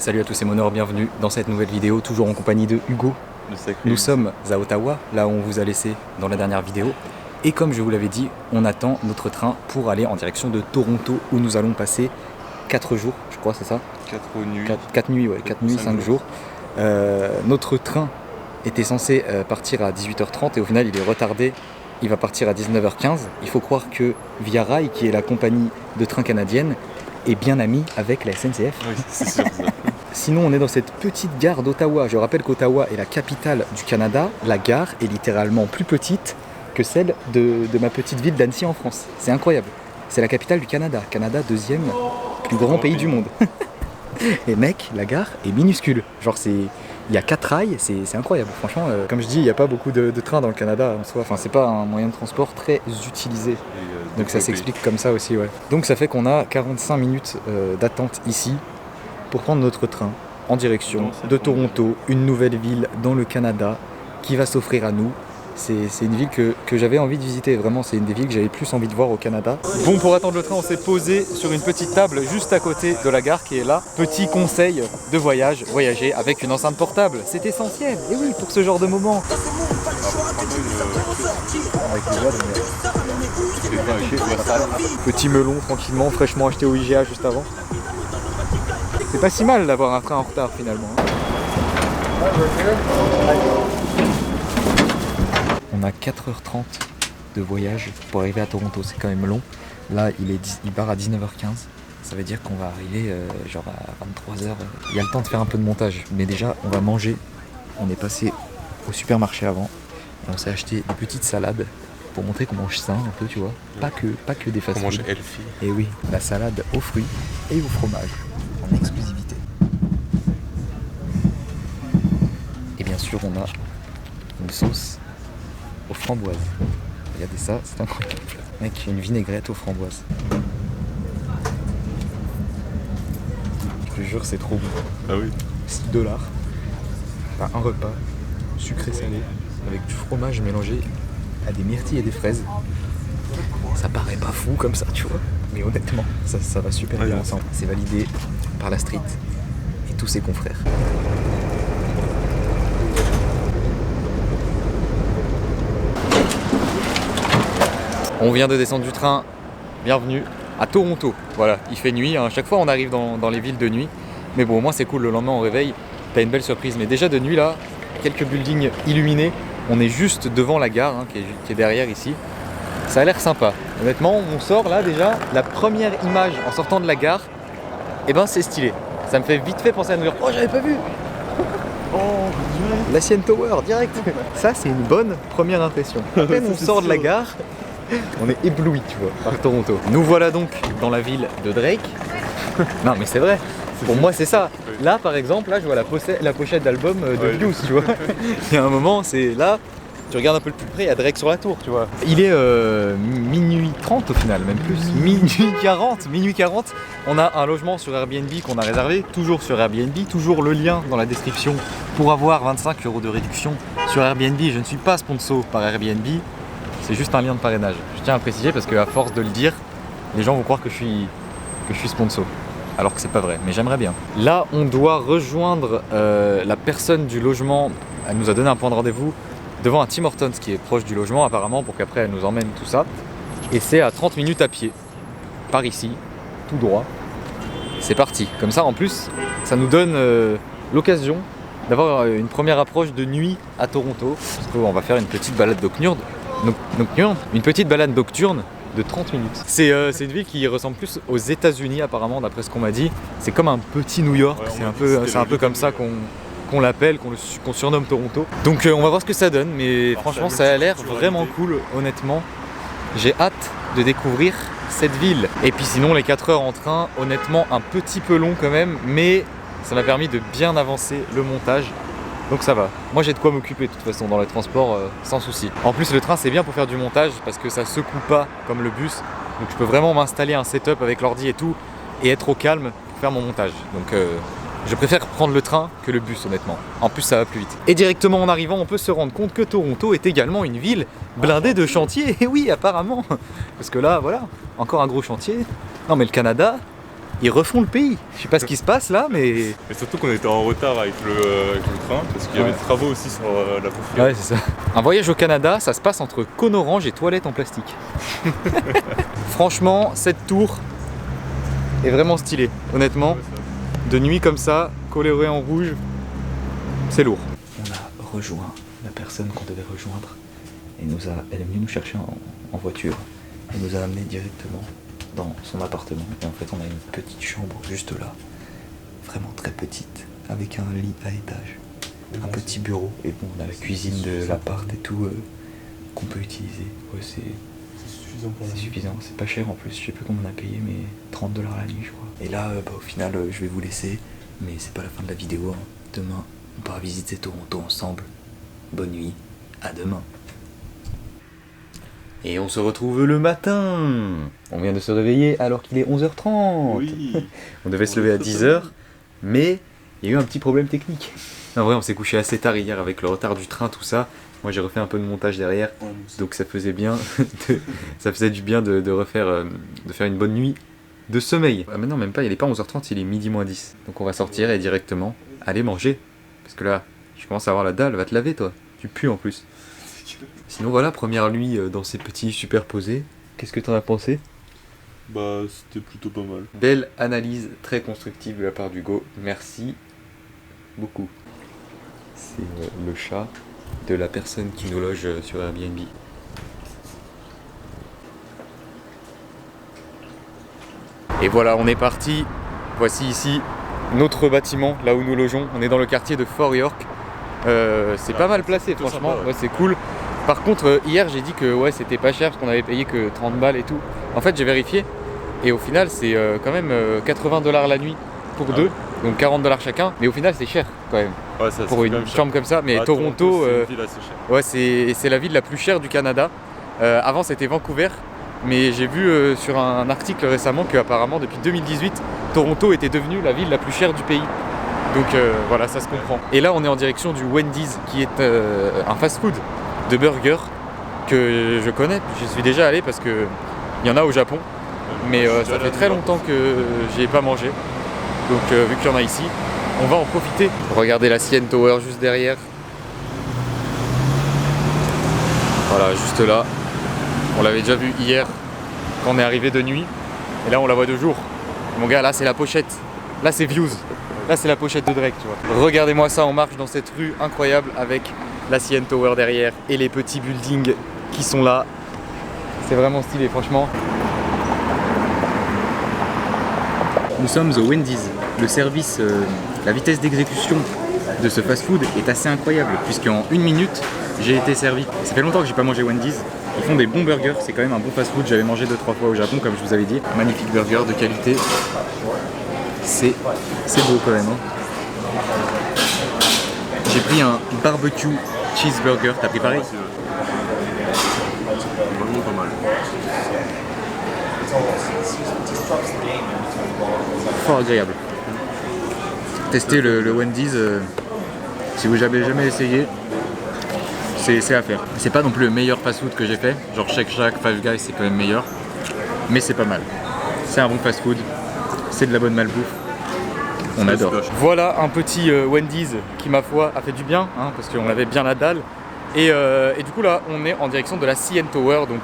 Salut à tous, c'est Monor, bienvenue dans cette nouvelle vidéo, toujours en compagnie de Hugo. Nous sommes à Ottawa, là où on vous a laissé dans la dernière vidéo. Et comme je vous l'avais dit, on attend notre train pour aller en direction de Toronto, où nous allons passer 4 jours, je crois, c'est ça? 4 nuits. 4 nuits, ouais, 4 nuits, 5 jours. Notre train était censé partir à 18h30 et au final il est retardé. Il va partir à 19h15. Il faut croire que Via Rail, qui est la compagnie de train canadienne, est bien amie avec la SNCF. Oui, c'est sûr ça. Sinon, on est dans cette petite gare d'Ottawa. Je rappelle qu'Ottawa est la capitale du Canada. La gare est littéralement plus petite que celle de ma petite ville d'Annecy en France. C'est incroyable. C'est la capitale du Canada. Canada, deuxième plus grand pays du monde. Et mec, la gare est minuscule. Genre, il y a 4 rails, c'est incroyable. Franchement, comme je dis, il n'y a pas beaucoup de trains dans le Canada en soi. Enfin, c'est pas un moyen de transport très utilisé. Donc ça s'explique comme ça aussi, ouais. Donc ça fait qu'on a 45 minutes d'attente ici pour prendre notre train en direction de Toronto, une nouvelle ville dans le Canada qui va s'offrir à nous. C'est une ville que j'avais envie de visiter, vraiment c'est une des villes que j'avais plus envie de voir au Canada. Bon, pour attendre le train, on s'est posé sur une petite table juste à côté de la gare qui est là. Petit conseil de voyage, voyager avec une enceinte portable, c'est essentiel, et oui, pour ce genre de moment. Petit melon tranquillement, fraîchement acheté au IGA juste avant. C'est pas si mal d'avoir un train en retard finalement. On a 4h30 de voyage pour arriver à Toronto, c'est quand même long. Là il part à 19h15, ça veut dire qu'on va arriver genre à 23h. Il y a le temps de faire un peu de montage, mais déjà on va manger. On est passé au supermarché avant et on s'est acheté des petites salades pour montrer qu'on mange sain un peu, tu vois. Pas que des fast-food. On mange healthy. Et oui, la salade aux fruits et au fromage en exclusivité. Et bien sûr on a une sauce aux framboises. Regardez ça, c'est incroyable. Mec, une vinaigrette aux framboises. Je te jure, c'est trop bon. Ah oui. 6$. T'as un repas sucré salé avec du fromage mélangé à des myrtilles et des fraises. Ça paraît pas fou comme ça, tu vois. Mais honnêtement, ça va super bien ensemble. C'est validé par la street et tous ses confrères. On vient de descendre du train, bienvenue à Toronto. Voilà, il fait nuit, à chaque fois on arrive dans les villes de nuit. Mais bon, au moins c'est cool, le lendemain on réveille, t'as une belle surprise. Mais déjà de nuit là, quelques buildings illuminés. On est juste devant la gare, hein, qui est derrière ici. Ça a l'air sympa. Honnêtement, on sort là déjà, la première image en sortant de la gare, et ben c'est stylé. Ça me fait vite fait penser à New York. Oh, j'avais pas vu. Oh, la CN Tower, direct. Ça, c'est une bonne première impression. À peine on sort de la gare, on est ébloui, tu vois, par Toronto. Nous voilà donc dans la ville de Drake. Non, mais c'est vrai. Pour moi, c'est ça. Là, par exemple, là, je vois la pochette d'album de Blues, tu vois. Il y a un moment, c'est là, tu regardes un peu le plus près, il y a Drake sur la tour, tu vois. Il est minuit 30 au final, même plus. Minuit 40. On a un logement sur Airbnb qu'on a réservé, toujours sur Airbnb, toujours le lien dans la description pour avoir 25€ de réduction sur Airbnb. Je ne suis pas sponsor par Airbnb, c'est juste un lien de parrainage. Je tiens à préciser parce qu'à force de le dire, les gens vont croire que je suis sponsor. Alors que c'est pas vrai, mais j'aimerais bien. Là, on doit rejoindre la personne du logement. Elle nous a donné un point de rendez-vous devant un Tim Hortons qui est proche du logement apparemment pour qu'après elle nous emmène tout ça. Et c'est à 30 minutes à pied, par ici, tout droit. C'est parti. Comme ça, en plus, ça nous donne l'occasion d'avoir une première approche de nuit à Toronto. Parce qu'on va faire une petite balade nocturne. Une petite balade nocturne de 30 minutes. C'est une ville qui ressemble plus aux États-Unis apparemment, d'après ce qu'on m'a dit. C'est comme un petit New York, ouais, c'est un peu comme ça qu'on l'appelle, qu'on surnomme Toronto. Donc on va voir ce que ça donne, mais franchement ça a l'air vraiment cool, honnêtement. J'ai hâte de découvrir cette ville. Et puis sinon les 4 heures en train, honnêtement un petit peu long quand même, mais ça m'a permis de bien avancer le montage. Donc ça va. Moi j'ai de quoi m'occuper de toute façon dans les transports sans souci. En plus le train c'est bien pour faire du montage parce que ça secoue pas comme le bus. Donc je peux vraiment m'installer un setup avec l'ordi et tout et être au calme pour faire mon montage. Donc je préfère prendre le train que le bus honnêtement. En plus ça va plus vite. Et directement en arrivant on peut se rendre compte que Toronto est également une ville blindée de chantiers. Et oui apparemment. Parce que là voilà, encore un gros chantier. Non mais le Canada, ils refont le pays. Je sais pas ce qui se passe là, mais... Mais surtout qu'on était en retard avec le train, parce qu'il y avait des travaux aussi sur la bouffe. Ouais, c'est ça. Un voyage au Canada, ça se passe entre cône orange et toilettes en plastique. Franchement, cette tour est vraiment stylée, honnêtement. De nuit comme ça, coloré en rouge, c'est lourd. On a rejoint la personne qu'on devait rejoindre et elle est venue nous chercher en voiture. Elle nous a amenés directement dans son appartement. Et en fait, on a une petite chambre juste là, vraiment très petite, avec un lit à étage, un petit bureau. Et bon, on a la cuisine de l'appart et tout qu'on peut utiliser. Ouais, c'est suffisant. C'est pas cher en plus. Je sais plus combien on a payé, mais 30$ la nuit, je crois. Et là, au final, je vais vous laisser, mais c'est pas la fin de la vidéo. Hein. Demain, on part visiter Toronto ensemble. Bonne nuit, à demain. Et on se retrouve le matin. On vient de se réveiller alors qu'il est 11h30. Oui. On devait se lever à 10h, mais il y a eu un petit problème technique. En vrai, on s'est couché assez tard hier avec le retard du train, tout ça. Moi, j'ai refait un peu de montage derrière, donc ça faisait bien, ça faisait du bien de refaire, de faire une bonne nuit de sommeil. Ah, maintenant, même pas, il est pas 11h30, il est midi moins 10. Donc on va sortir et directement aller manger. Parce que là, je commence à avoir la dalle, va te laver toi. Tu pues en plus. Sinon voilà, première nuit dans ces petits superposés. Qu'est-ce que t'en as pensé? Bah, c'était plutôt pas mal. Belle analyse, très constructive de la part d'Hugo. Merci beaucoup. C'est le chat de la personne qui nous loge sur Airbnb. Et voilà, on est parti. Voici ici notre bâtiment, là où nous logeons. On est dans le quartier de Fort York. C'est pas mal placé, franchement. Sympa, ouais. Ouais, c'est cool. Par contre, hier, j'ai dit que ouais, c'était pas cher parce qu'on avait payé que 30 balles et tout. En fait, j'ai vérifié. Et au final, c'est quand même 80$ la nuit pour deux. Donc 40$ chacun. Mais au final, c'est cher quand même. Ouais, ça, Pour une chambre comme ça. Mais Toronto, c'est une ville assez chère. ouais, c'est la ville la plus chère du Canada. Avant, c'était Vancouver. Mais j'ai vu sur un article récemment qu'apparemment, depuis 2018, Toronto était devenue la ville la plus chère du pays. Donc voilà, ça se comprend. Et là, on est en direction du Wendy's, qui est un fast-food de burgers que je connais. J'y suis déjà allé parce qu'il y en a au Japon. Mais ça fait très longtemps que j'y ai pas mangé. Donc vu qu'il y en a ici, on va en profiter. Regardez la CN Tower juste derrière. Voilà, juste là. On l'avait déjà vu hier quand on est arrivé de nuit. Et là, on la voit de jour. Mon gars, là, c'est la pochette. Là, c'est Views. Là, c'est la pochette de Drake, tu vois. Regardez-moi ça, on marche dans cette rue incroyable avec la CN Tower derrière et les petits buildings qui sont là. C'est vraiment stylé, franchement. Nous sommes au Wendy's. Le service, la vitesse d'exécution de ce fast-food est assez incroyable puisqu'en 1 minute, j'ai été servi. Ça fait longtemps que j'ai pas mangé Wendy's. Ils font des bons burgers, c'est quand même un bon fast-food. J'avais mangé 2-3 fois au Japon, comme je vous avais dit. Magnifique burger de qualité. C'est beau quand même. Hein. J'ai pris un barbecue cheeseburger. T'as pris pareil? Vraiment pas mal. Fort agréable. Testez le Wendy's si vous n'avez jamais essayé. C'est à faire. C'est pas non plus le meilleur fast-food que j'ai fait. Genre Shake Shack, Five Guys, c'est quand même meilleur. Mais c'est pas mal. C'est un bon fast-food. C'est de la bonne malbouffe. On adore. Voilà un petit Wendy's qui, ma foi, a fait du bien. Hein, parce qu'on avait bien la dalle. Et du coup, là, on est en direction de la CN Tower. Donc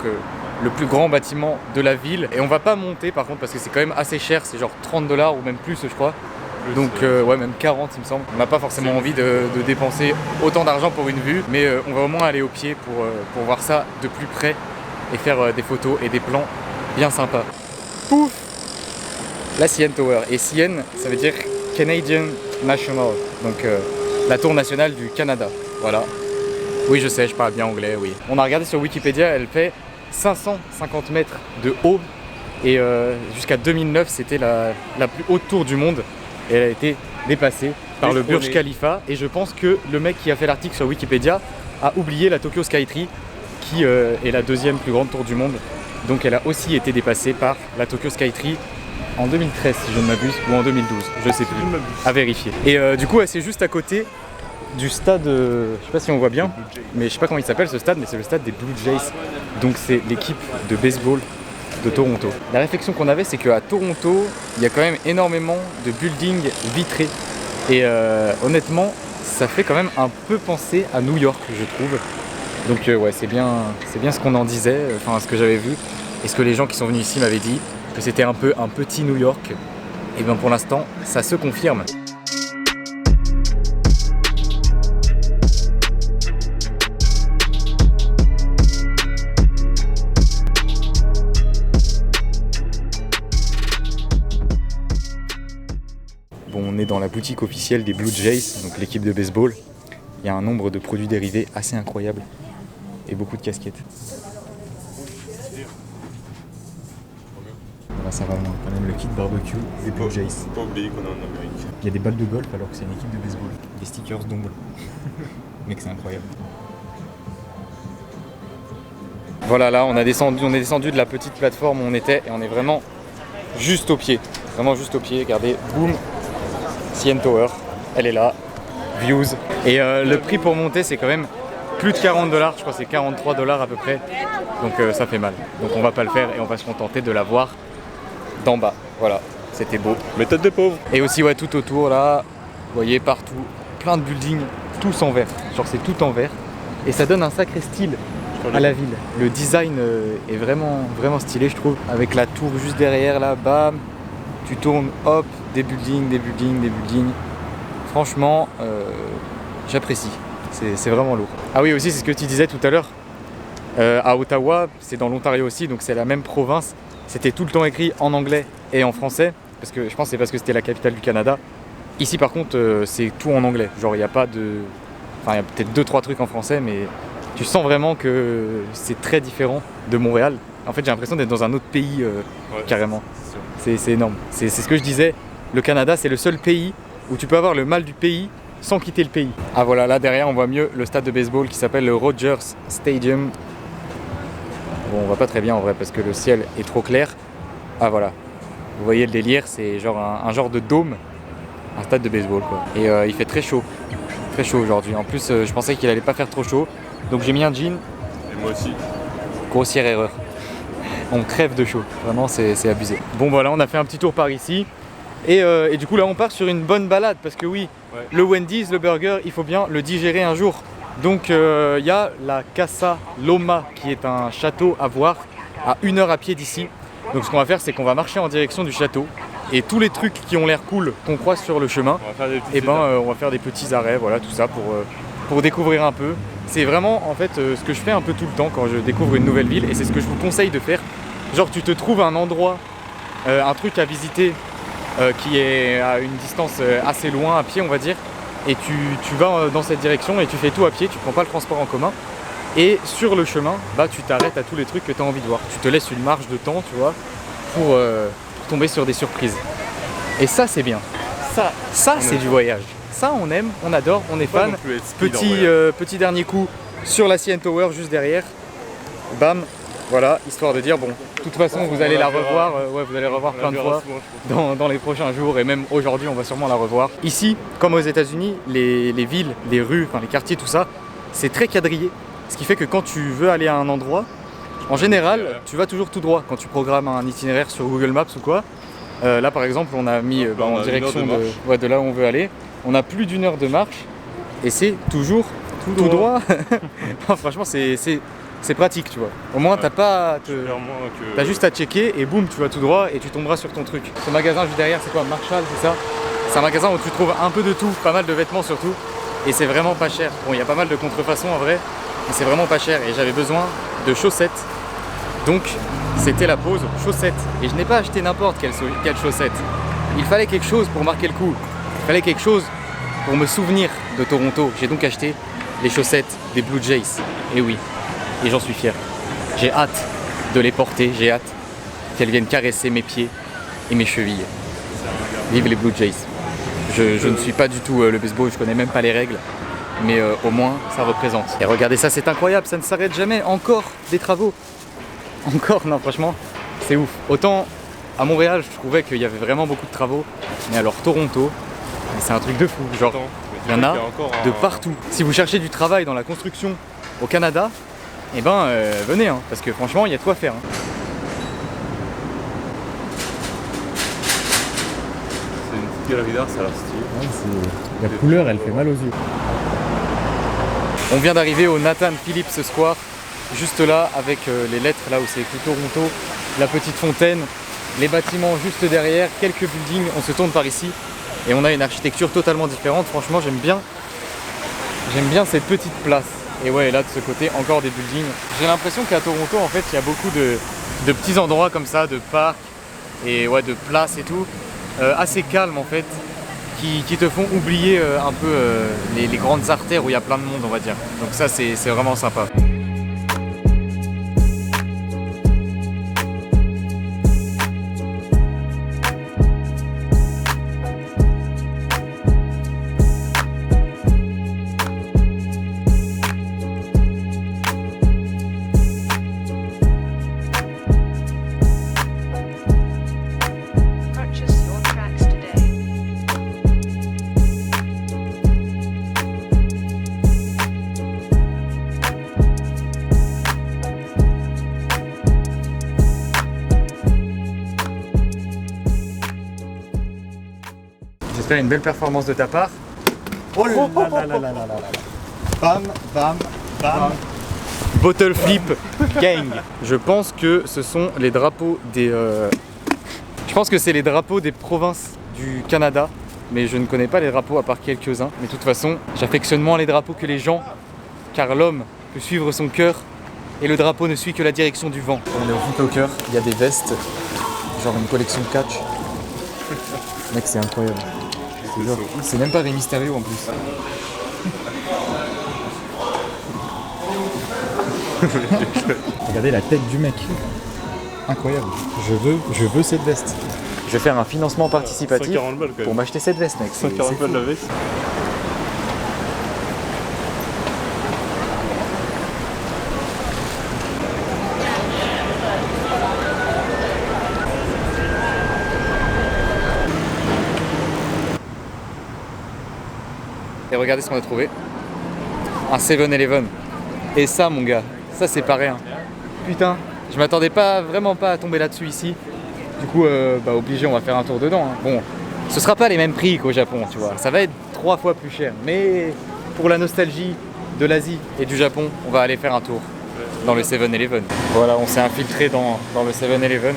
le plus grand bâtiment de la ville. Et on va pas monter par contre parce que c'est quand même assez cher. C'est genre 30$ ou même plus, je crois. Donc ouais, même 40 il me semble. On n'a pas forcément envie de dépenser autant d'argent pour une vue, mais on va au moins aller au pied pour voir ça de plus près et faire des photos et des plans bien sympas. Pouf! La CN Tower. Et CN, ça veut dire Canadian National, donc la tour nationale du Canada. Voilà. Oui, je sais, je parle bien anglais, oui. On a regardé sur Wikipédia, elle fait 550 mètres de haut et jusqu'à 2009, c'était la plus haute tour du monde. Et elle a été dépassée par le Burj Khalifa. Et je pense que le mec qui a fait l'article sur Wikipédia a oublié la Tokyo Skytree, qui est la deuxième plus grande tour du monde. Donc elle a aussi été dépassée par la Tokyo Skytree en 2013, si je ne m'abuse, ou en 2012, je sais plus, à vérifier. Et du coup, c'est juste à côté du stade, je sais pas si on voit bien, mais je sais pas comment il s'appelle ce stade, mais c'est le stade des Blue Jays. Donc c'est l'équipe de baseball de Toronto. La réflexion qu'on avait, c'est qu'à Toronto, il y a quand même énormément de buildings vitrés. Et honnêtement, ça fait quand même un peu penser à New York, je trouve. Donc ouais, c'est bien ce qu'on en disait, enfin ce que j'avais vu. Et ce que les gens qui sont venus ici m'avaient dit, que c'était un peu un petit New York. Et bien pour l'instant, ça se confirme. Bon, on est dans la boutique officielle des Blue Jays, donc l'équipe de baseball. Il y a un nombre de produits dérivés assez incroyable et beaucoup de casquettes. Là, ça va loin, quand même le kit barbecue des Blue Jays. Faut pas oublier qu'on est en Amérique. Il y a des balles de golf alors que c'est une équipe de baseball. Des stickers d'ombre. Mec, c'est incroyable. Voilà, là, on est descendu de la petite plateforme où on était et on est vraiment juste au pied. Vraiment juste au pied. Regardez, boum, CN Tower, elle est là. Views. Et le prix pour monter, c'est quand même plus de 40 $, je crois que c'est 43 $ à peu près. Donc ça fait mal. Donc on va pas le faire et on va se contenter de la voir d'en bas. Voilà, c'était beau. Méthode de pauvre. Et aussi, ouais, tout autour là, vous voyez partout, plein de buildings, tous en vert. Genre c'est tout en vert. Et ça donne un sacré style à la ville. Le design est vraiment stylé, je trouve. Avec la tour juste derrière là, bam, tu tournes, hop, des buildings, des buildings, des buildings. Franchement, j'apprécie. C'est vraiment lourd. Ah oui, aussi, c'est ce que tu disais tout à l'heure. À Ottawa, c'est dans l'Ontario aussi, donc c'est la même province. C'était tout le temps écrit en anglais et en français, parce que je pense que c'est parce que c'était la capitale du Canada. Ici, par contre, c'est tout en anglais. Genre, il n'y a pas de... Enfin, il y a peut-être 2-3 trucs en français, mais tu sens vraiment que c'est très différent de Montréal. En fait, j'ai l'impression d'être dans un autre pays, carrément. C'est énorme. C'est ce que je disais. Le Canada, c'est le seul pays où tu peux avoir le mal du pays sans quitter le pays. Ah voilà, là derrière on voit mieux le stade de baseball qui s'appelle le Rogers Stadium. Bon, on voit pas très bien en vrai parce que le ciel est trop clair. Ah voilà, vous voyez le délire, c'est genre un genre de dôme, un stade de baseball quoi. Et il fait très chaud aujourd'hui. En plus je pensais qu'il allait pas faire trop chaud, donc j'ai mis un jean. Et moi aussi. Grossière erreur. On crève de chaud, vraiment c'est abusé. Bon voilà, on a fait un petit tour par ici. Et du coup là on part sur une bonne balade parce que oui, le Wendy's, le burger, il faut bien le digérer un jour. Donc il y a la Casa Loma qui est un château à voir à 1 heure à pied d'ici. Donc ce qu'on va faire, c'est qu'on va marcher en direction du château et tous les trucs qui ont l'air cool qu'on croise sur le chemin, on va faire des petits arrêts, voilà, tout ça pour découvrir un peu. C'est vraiment en fait ce que je fais un peu tout le temps quand je découvre une nouvelle ville et c'est ce que je vous conseille de faire. Genre tu te trouves un endroit, un truc à visiter qui est à une distance assez loin à pied on va dire, et tu vas dans cette direction et tu fais tout à pied, tu prends pas le transport en commun et sur le chemin bah tu t'arrêtes à tous les trucs que tu as envie de voir, tu te laisses une marge de temps tu vois pour tomber sur des surprises et ça c'est bien, ça c'est du voyage, ça on aime, on adore, on est fan. Petit dernier coup sur la CN Tower juste derrière, bam, voilà, histoire de dire bon, de toute façon vous allez la revoir, vous allez revoir plein de fois dans les prochains jours et même aujourd'hui on va sûrement la revoir. Ici, comme aux États-Unis, les villes, les rues, enfin les quartiers, tout ça, c'est très quadrillé. Ce qui fait que quand tu veux aller à un endroit, en général, tu vas toujours tout droit quand tu programmes un itinéraire sur Google Maps ou quoi. Là par exemple, on a mis en direction de là où on veut aller. On a plus d'1 heure de marche et c'est toujours tout droit. Franchement, c'est pratique, tu vois. Au moins, t'as juste à checker et boum, tu vas tout droit et tu tomberas sur ton truc. Ce magasin juste derrière, c'est quoi, Marshall, c'est ça? C'est un magasin où tu trouves un peu de tout, pas mal de vêtements surtout, et c'est vraiment pas cher. Bon, il y a pas mal de contrefaçons en vrai, mais c'est vraiment pas cher. Et j'avais besoin de chaussettes, donc c'était la pause chaussettes. Et je n'ai pas acheté n'importe quelle chaussette. Il fallait quelque chose pour marquer le coup. Il fallait quelque chose pour me souvenir de Toronto. J'ai donc acheté les chaussettes des Blue Jays. Et oui. Et j'en suis fier. J'ai hâte de les porter, j'ai hâte qu'elles viennent caresser mes pieds et mes chevilles. Vive les Blue Jays. Je ne suis pas du tout le baseball, je connais même pas les règles, mais au moins ça représente. Et regardez ça, c'est incroyable, ça ne s'arrête jamais, encore des travaux. Encore, non franchement, c'est ouf. Autant à Montréal, je trouvais qu'il y avait vraiment beaucoup de travaux, mais alors Toronto, c'est un truc de fou, genre il y en a de partout. Si vous cherchez du travail dans la construction au Canada, eh ben venez, hein, parce que franchement il y a de quoi faire. Hein. galerie d'art, ça a l'air stylé. La couleur, elle fait mal aux yeux. On vient d'arriver au Nathan Phillips Square, juste là, avec les lettres, là où c'est écrit Toronto, la petite fontaine, les bâtiments juste derrière, quelques buildings, on se tourne par ici, et on a une architecture totalement différente. Franchement, j'aime bien cette petite place. Et ouais, là de ce côté, encore des buildings. J'ai l'impression qu'à Toronto, en fait, il y a beaucoup de petits endroits comme ça, de parcs, et ouais, de places et tout, assez calmes en fait, qui te font oublier un peu les grandes artères où il y a plein de monde, on va dire. Donc ça, c'est vraiment sympa. Purchase your tracks today. J'espère une belle performance de ta part. Oh là là là là là là là. Bam, bam, bam. Bottle Flip Gang. Je pense que ce sont les drapeaux des... Je pense que c'est les drapeaux des provinces du Canada, mais je ne connais pas les drapeaux à part quelques-uns. Mais de toute façon, j'affectionne moins les drapeaux que les gens, car l'homme peut suivre son cœur et le drapeau ne suit que la direction du vent. On est au Foot Locker, il y a des vestes, genre une collection de catch. Mec, c'est incroyable. C'est même pas Rey Mysterio en plus. Regardez la tête du mec. Incroyable. Je veux cette veste. Je vais faire un financement participatif 140 balles quand pour même. m'acheter cette veste, mec. 140 balles la veste. Et regardez ce qu'on a trouvé. Un 7-Eleven. Et ça, mon gars, ça c'est pas rien. Putain, je m'attendais vraiment pas à tomber là-dessus ici. Du coup, obligé, on va faire un tour dedans. Hein. Bon, ce sera pas les mêmes prix qu'au Japon, tu vois. Ça va être 3 fois plus cher. Mais pour la nostalgie de l'Asie et du Japon, on va aller faire un tour dans le 7-Eleven. Voilà, on s'est infiltré dans le 7-Eleven.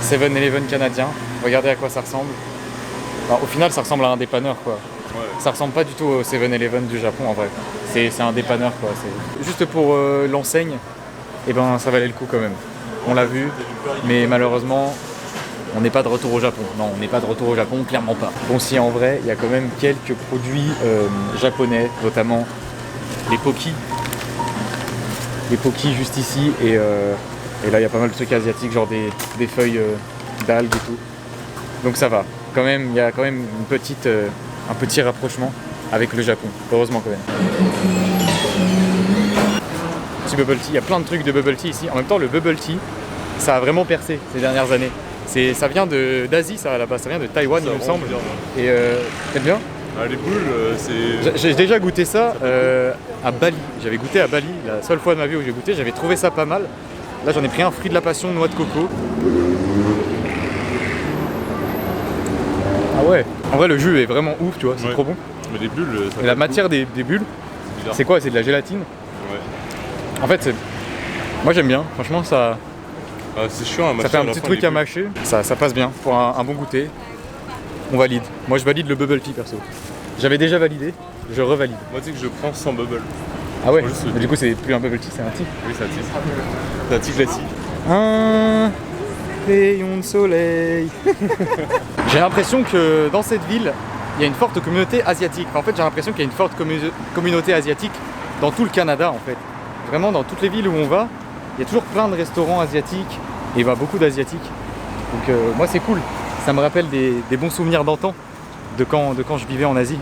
7-Eleven canadien. Regardez à quoi ça ressemble. Alors, au final, ça ressemble à un dépanneur, quoi. Ouais. Ça ressemble pas du tout au 7-Eleven du Japon en vrai. C'est un dépanneur quoi. Juste pour l'enseigne, et ben ça valait le coup quand même. On l'a vu, mais malheureusement, on n'est pas de retour au Japon. Non, on n'est pas de retour au Japon, clairement pas. Bon, si en vrai, il y a quand même quelques produits japonais, notamment les Poki. Les Poki juste ici, et là il y a pas mal de trucs asiatiques, genre des feuilles d'algues et tout. Donc ça va. Quand même, il y a quand même un petit rapprochement avec le Japon, heureusement quand même. Petit bubble tea, il y a plein de trucs de bubble tea ici. En même temps, le bubble tea, ça a vraiment percé ces dernières années. Ça vient d'Asie, ça là-bas, ça vient de Taïwan, il me semble. Et t'aimes bien? Ah, les boules, c'est... J'ai déjà goûté ça à Bali. J'avais goûté à Bali, la seule fois de ma vie où j'ai goûté, j'avais trouvé ça pas mal. Là, j'en ai pris un fruit de la passion, noix de coco. Ah ouais, en vrai le jus est vraiment ouf, tu vois, c'est trop bon. Mais les bulles, ça Et la matière des bulles, c'est quoi? C'est de la gélatine? Ouais. En fait, moi j'aime bien, franchement ça, Ah, c'est chiant à mâcher. ça fait un à la petit fin, truc les à bulles. mâcher, ça passe bien pour un bon goûter. On valide. Moi je valide le bubble tea perso. J'avais déjà validé, je revalide. Moi, tu sais que je prends sans bubble. Ah ouais, Juste le mais du coup c'est plus un bubble tea, c'est un tea. Oui, c'est un tea. C'est un tea classique. Un rayon de soleil. J'ai l'impression que dans cette ville, il y a une forte communauté asiatique. En fait, j'ai l'impression qu'il y a une forte communauté asiatique dans tout le Canada, en fait. Vraiment, dans toutes les villes où on va, il y a toujours plein de restaurants asiatiques et beaucoup d'asiatiques. Donc moi, c'est cool. Ça me rappelle des bons souvenirs d'antan, de quand je vivais en Asie.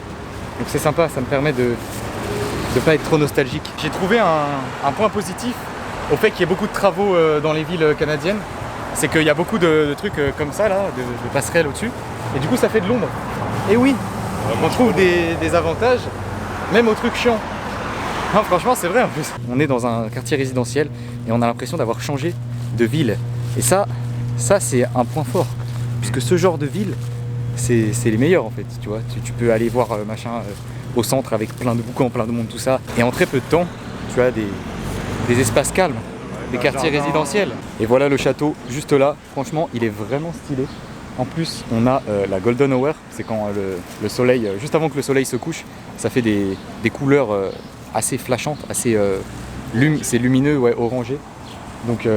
Donc c'est sympa, ça me permet de pas être trop nostalgique. J'ai trouvé un point positif au fait qu'il y ait beaucoup de travaux dans les villes canadiennes. C'est qu'il y a beaucoup de trucs comme ça, là, de passerelles au-dessus. Et du coup, ça fait de l'ombre. Et oui, on trouve des avantages, même aux trucs chiants. Non, franchement, c'est vrai en plus. On est dans un quartier résidentiel et on a l'impression d'avoir changé de ville. Et ça c'est un point fort. Puisque ce genre de ville, c'est les meilleurs en fait, tu vois. Tu peux aller voir au centre avec plein de boucans, plein de monde, tout ça. Et en très peu de temps, tu as des espaces calmes, des quartiers résidentiels. Et voilà le château juste là. Franchement, il est vraiment stylé. En plus, on a la golden hour, c'est quand le soleil, juste avant que le soleil se couche, ça fait des couleurs assez flashantes, c'est lumineux, ouais, orangé. Donc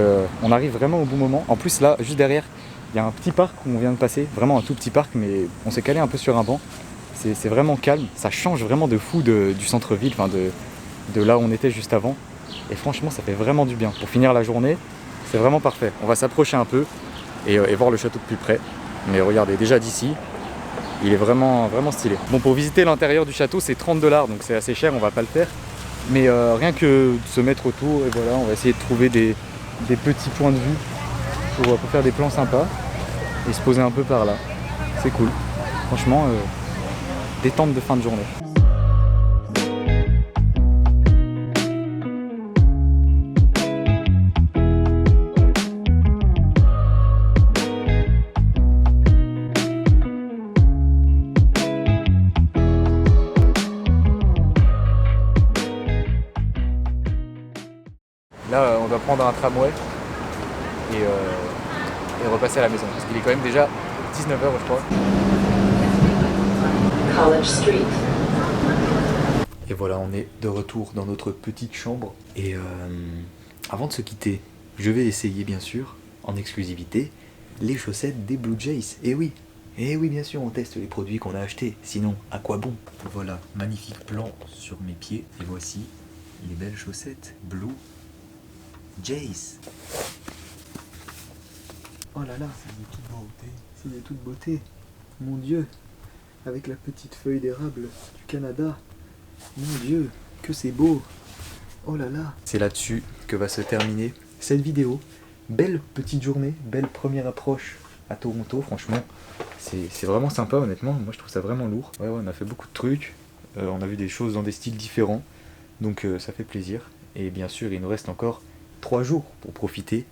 on arrive vraiment au bon moment. En plus là, juste derrière, il y a un petit parc où on vient de passer, vraiment un tout petit parc, mais on s'est calé un peu sur un banc. C'est vraiment calme, ça change vraiment de fou du centre-ville, enfin de là où on était juste avant. Et franchement, ça fait vraiment du bien. Pour finir la journée, c'est vraiment parfait. On va s'approcher un peu et voir le château de plus près. Mais regardez, déjà d'ici, il est vraiment, vraiment stylé. Bon, pour visiter l'intérieur du château, c'est 30 $, donc c'est assez cher, on va pas le faire. Mais rien que de se mettre autour, et voilà, on va essayer de trouver des petits points de vue pour faire des plans sympas et se poser un peu par là. C'est cool. Franchement, détente de fin de journée. Là, on doit prendre un tramway et repasser à la maison. Parce qu'il est quand même déjà 19 h, je crois. College Street. Et voilà, on est de retour dans notre petite chambre. Et avant de se quitter, je vais essayer, bien sûr, en exclusivité, les chaussettes des Blue Jays. Et oui, bien sûr, on teste les produits qu'on a achetés. Sinon, à quoi bon? Voilà, magnifique plan sur mes pieds. Et voici les belles chaussettes Blue Jays. Oh là là, c'est de toute beauté. Mon Dieu, avec la petite feuille d'érable du Canada. Mon Dieu, que c'est beau. Oh là là. C'est là-dessus que va se terminer cette vidéo. Belle petite journée, belle première approche à Toronto. Franchement, c'est vraiment sympa, honnêtement. Moi, je trouve ça vraiment lourd. Ouais, on a fait beaucoup de trucs. On a vu des choses dans des styles différents. Donc, ça fait plaisir. Et bien sûr, il nous reste encore 3 jours pour profiter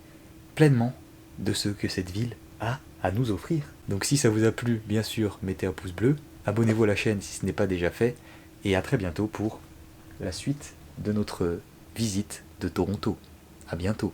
pleinement de ce que cette ville a à nous offrir. Donc si ça vous a plu, bien sûr, mettez un pouce bleu, abonnez-vous à la chaîne si ce n'est pas déjà fait, et à très bientôt pour la suite de notre visite de Toronto. À bientôt.